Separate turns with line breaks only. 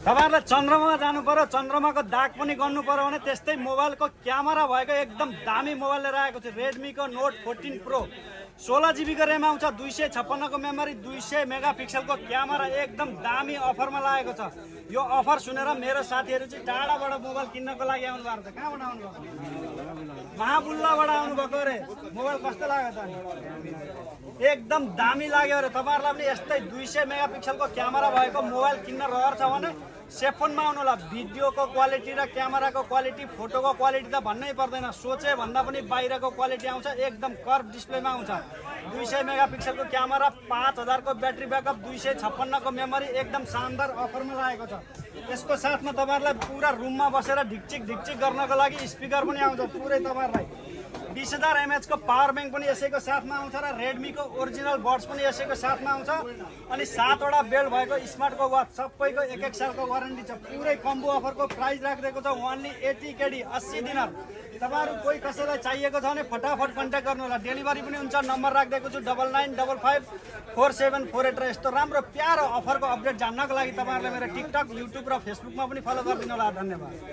तपाईहरुले चन्द्रमामा जानु पर्यो, चन्द्रमाको दाग पनि गर्नु पर्यो भने त्यस्तै मोबाइलको क्यामेरा भएको एकदम दामी मोबाइल लिएर आएको छु। रेडमीको नोट 14 प्रो 16 GB को र्याम आउँछ, 256 को मेमोरी, 200 मेगापिक्सलको क्यामेरा एकदम दामी अफरमा लागेको छ। यो अफर सुनेर मेरो साथीहरु चाहिँ टाढाबाट मोबाइल किन्नको लागि आउनु भएको छ। कहाँबाट आउनु भएको? महाबुल्लाबाट आउनु भएको रे। मोबाइल कस्तो लाग्यो त? एकदम दामी लाग्यो रे। तपाईहरुलाई पनि यस्तै 200 मेगापिक्सलको क्यामेरा भएको मोबाइल किन्न रहर छ भने सेफोनमा आउनु होला। भिडियोको क्वालिटी र क्यामेराको क्वालिटी, फोटोको क्वालिटी त भन्नै पर्दैन। सोचे भन्दा पनि बाहिरको क्वालिटी आउँछ, एकदम कर्भ डिस्प्लेमा आउँछ। 200 मेगापिक्सलको क्यामेरा, 5000 को ब्याट्री ब्याकअप, 256 को मेमोरी, एकदम शानदार अफरमा लागेको छ। यसको साथमा तपाईहरुलाई पुरा रुममा बसेर ढिकचिक गर्नको लागि स्पिकर पनि आउँछ पुरै तपाईहरुलाई। 20000 mAh को पावर बैंक पनि यसैको साथमा आउँछ र रेडमीको ओरिजिनल बड्स पनि यसैको साथमा आउँछ। अनि 7 वटा बेल्ट भएको स्मार्टको वाच, सबैको 1-1 सालको वारेन्टी छ। पुरै कम्बो अफरको प्राइस राखिदिएको छ ओन्ली 80 KD 80 दिनार। तपाईहरु कोही कसैलाई चाहिएको छ भने फटाफट कन्ट्याक्ट गर्नु होला। डेलिभरी पनि हुन्छ। नम्बर राखिदिएको छु 99554748 र यस्तो राम्रो प्यारो अफरको अपडेट जान्नको लागि तपाईहरुले मेरो टिकटक, युट्युब र फेसबुकमा पनि फलो गरिदिनु होला। धन्यवाद।